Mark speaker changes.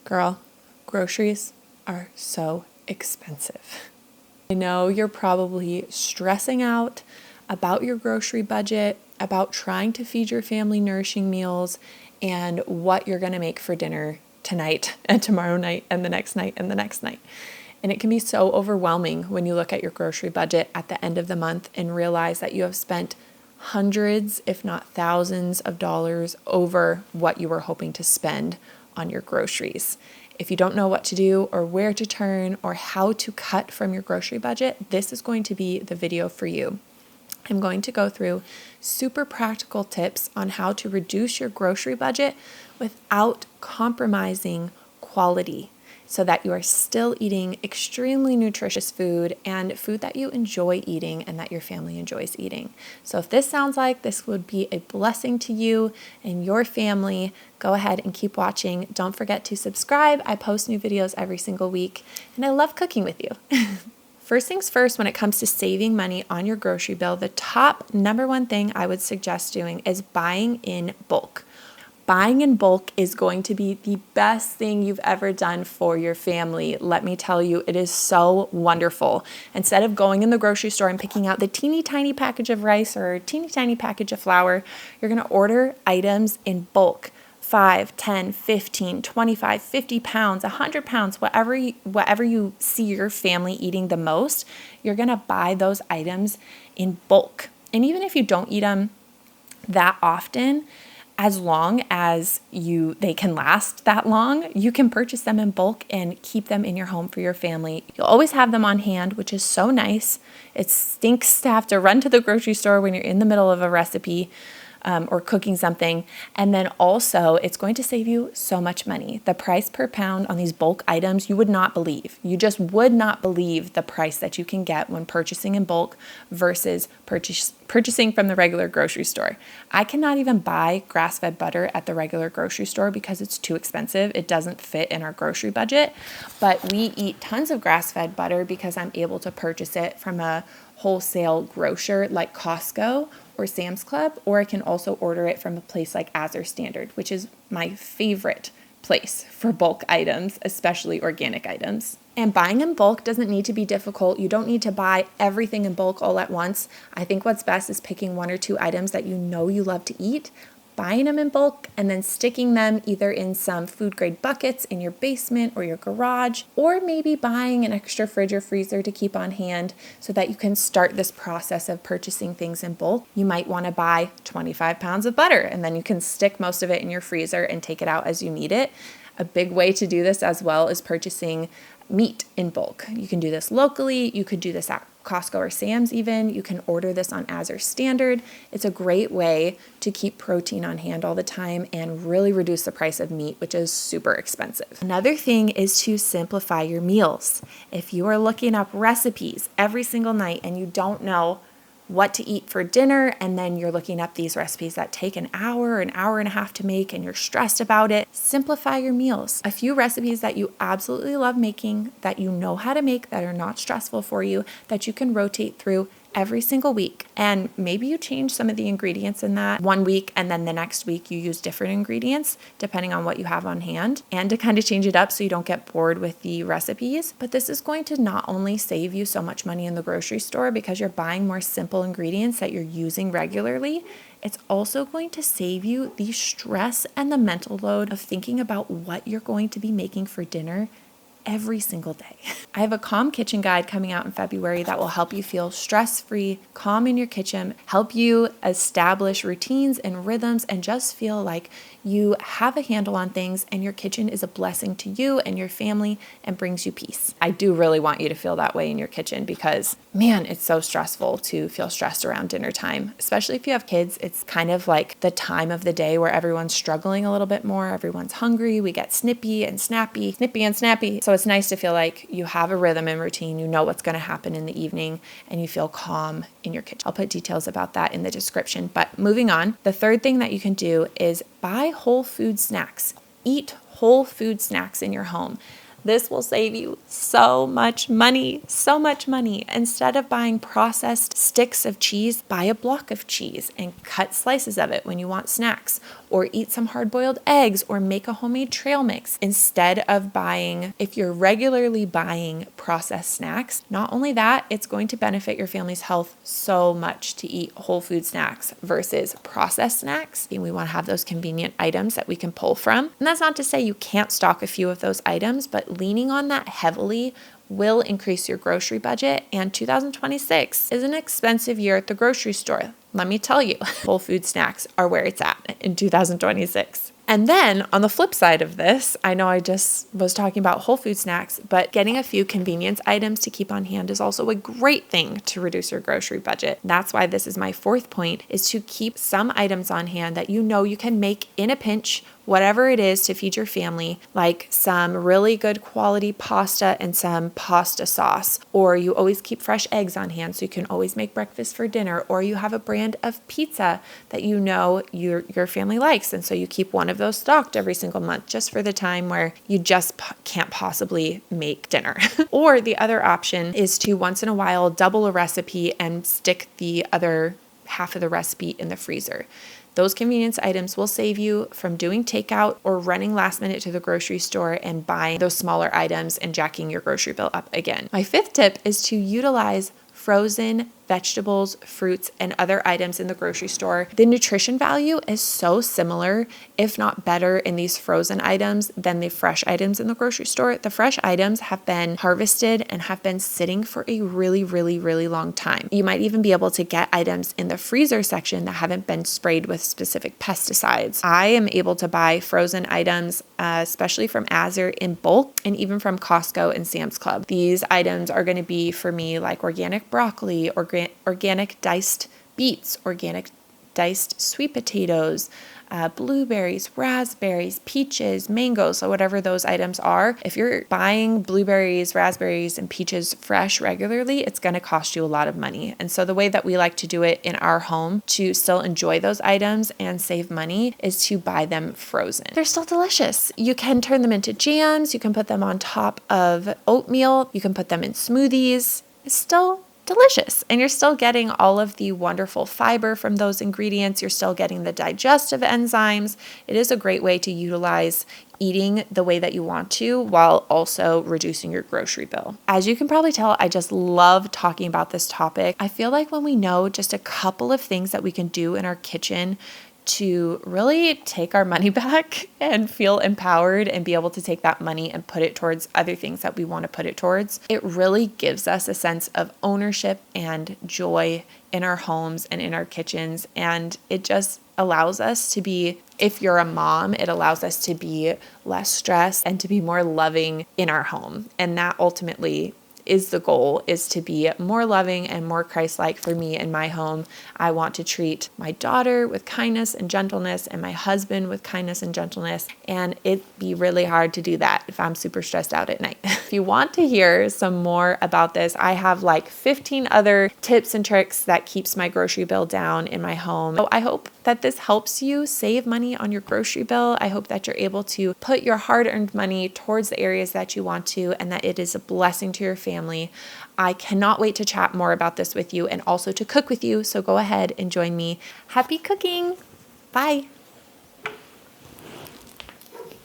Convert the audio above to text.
Speaker 1: Girl, groceries are so expensive. I know you're probably stressing out about your grocery budget, about trying to feed your family nourishing meals, and what you're going to make for dinner tonight and tomorrow night and the next night and the next night. And it can be so overwhelming when you look at your grocery budget at the end of the month and realize that you have spent hundreds, if not thousands of dollars over what you were hoping to spend on your groceries. If you don't know what to do or where to turn or how to cut from your grocery budget, this is going to be the video for you. I'm going to go through super practical tips on how to reduce your grocery budget without compromising quality so that you are still eating extremely nutritious food and food that you enjoy eating and that your family enjoys eating. So if this sounds like this would be a blessing to you and your family, go ahead and keep watching. Don't forget to subscribe. I post new videos every single week and I love cooking with you. First things first, when it comes to saving money on your grocery bill, the top number one thing I would suggest doing is buying in bulk. Buying in bulk is going to be the best thing you've ever done for your family. Let me tell you, it is so wonderful. Instead of going in the grocery store and picking out the teeny tiny package of rice or a teeny tiny package of flour, you're going to order items in bulk. 5, 10, 15, 25, 50 pounds, 100 pounds, whatever you see your family eating the most, you're going to buy those items in bulk. And even if you don't eat them that often, as long as they can last that long, you can purchase them in bulk and keep them in your home for your family. You'll always have them on hand, which is so nice. It stinks to have to run to the grocery store when you're in the middle of a recipe or cooking something. And then also, it's going to save you so much money. The price per pound on these bulk items, you would not believe. You just would not believe the price that you can get when purchasing in bulk versus purchasing from the regular grocery store. I cannot even buy grass-fed butter at the regular grocery store because it's too expensive. It doesn't fit in our grocery budget. But we eat tons of grass-fed butter because I'm able to purchase it from a wholesale grocer like Costco or Sam's Club, or I can also order it from a place like Azure Standard, which is my favorite place for bulk items, especially organic items. And buying in bulk doesn't need to be difficult. You don't need to buy everything in bulk all at once. I think what's best is picking 1 or 2 items that you know you love to eat, buying them in bulk, and then sticking them either in some food grade buckets in your basement or your garage, or maybe buying an extra fridge or freezer to keep on hand so that you can start this process of purchasing things in bulk. You might want to buy 25 pounds of butter, and then you can stick most of it in your freezer and take it out as you need it. A big way to do this as well is purchasing meat in bulk. You can do this locally. You could do this at Costco or Sam's even. You can order this on Azure Standard. It's a great way to keep protein on hand all the time and really reduce the price of meat, which is super expensive. Another thing is to simplify your meals. If you are looking up recipes every single night and you don't know what to eat for dinner, and then you're looking up these recipes that take an hour and a half to make, and you're stressed about it, simplify your meals. A few recipes that you absolutely love making, that you know how to make, that are not stressful for you, that you can rotate through every single week. And maybe you change some of the ingredients in that one week, and then the next week you use different ingredients depending on what you have on hand, and to kind of change it up so you don't get bored with the recipes. But this is going to not only save you so much money in the grocery store because you're buying more simple ingredients that you're using regularly, it's also going to save you the stress and the mental load of thinking about what you're going to be making for dinner every single day. I have a calm kitchen guide coming out in February that will help you feel stress-free, calm in your kitchen, help you establish routines and rhythms, and just feel like you have a handle on things and your kitchen is a blessing to you and your family and brings you peace. I do really want you to feel that way in your kitchen because, man, it's so stressful to feel stressed around dinner time, especially if you have kids. It's kind of like the time of the day where everyone's struggling a little bit more. Everyone's hungry. We get snippy and snappy. So it's nice to feel like you have a rhythm and routine. You know what's going to happen in the evening and you feel calm in your kitchen. I'll put details about that in the description. But moving on, the third thing that you can do is buy whole food snacks. Eat whole food snacks in your home. This will save you so much money, so much money. Instead of buying processed sticks of cheese, buy a block of cheese and cut slices of it when you want snacks, or eat some hard-boiled eggs, or make a homemade trail mix instead of buying, if you're regularly buying processed snacks. Not only that, it's going to benefit your family's health so much to eat whole food snacks versus processed snacks. And we want to have those convenient items that we can pull from. And that's not to say you can't stock a few of those items, but leaning on that heavily will increase your grocery budget. And 2026 is an expensive year at the grocery store. Let me tell you, whole food snacks are where it's at in 2026. And then on the flip side of this, I know I just was talking about whole food snacks, but getting a few convenience items to keep on hand is also a great thing to reduce your grocery budget. That's why this is my fourth point, is to keep some items on hand that you know you can make in a pinch, whatever it is to feed your family, like some really good quality pasta and some pasta sauce, or you always keep fresh eggs on hand so you can always make breakfast for dinner, or you have a brand of pizza that you know your family likes, and so you keep one of those stocked every single month just for the time where you just can't possibly make dinner. Or the other option is to once in a while double a recipe and stick the other half of the recipe in the freezer. Those convenience items will save you from doing takeout or running last minute to the grocery store and buying those smaller items and jacking your grocery bill up again. My fifth tip is to utilize frozen vegetables, fruits, and other items in the grocery store. The nutrition value is so similar, if not better, in these frozen items than the fresh items in the grocery store. The fresh items have been harvested and have been sitting for a really, really, really long time. You might even be able to get items in the freezer section that haven't been sprayed with specific pesticides. I am able to buy frozen items, especially from Azar, in bulk, and even from Costco and Sam's Club. These items are going to be for me like organic broccoli, organic diced beets, organic diced sweet potatoes, blueberries, raspberries, peaches, mangoes, so whatever those items are. If you're buying blueberries, raspberries, and peaches fresh regularly, it's going to cost you a lot of money. And so the way that we like to do it in our home to still enjoy those items and save money is to buy them frozen. They're still delicious. You can turn them into jams. You can put them on top of oatmeal. You can put them in smoothies. It's still delicious. And you're still getting all of the wonderful fiber from those ingredients. You're still getting the digestive enzymes. It is a great way to utilize eating the way that you want to while also reducing your grocery bill. As you can probably tell, I just love talking about this topic. I feel like when we know just a couple of things that we can do in our kitchen to really take our money back and feel empowered and be able to take that money and put it towards other things that we want to put it towards, it really gives us a sense of ownership and joy in our homes and in our kitchens. And it just allows us to be, if you're a mom, it allows us to be less stressed and to be more loving in our home. And that ultimately is the goal, is to be more loving and more Christ-like for me in my home. I want to treat my daughter with kindness and gentleness and my husband with kindness and gentleness. And it'd be really hard to do that if I'm super stressed out at night. If you want to hear some more about this, I have like 15 other tips and tricks that keeps my grocery bill down in my home. So I hope that this helps you save money on your grocery bill. I hope that you're able to put your hard-earned money towards the areas that you want to, and that it is a blessing to your family. I cannot wait to chat more about this with you and also to cook with you. So go ahead and join me. Happy cooking. Bye.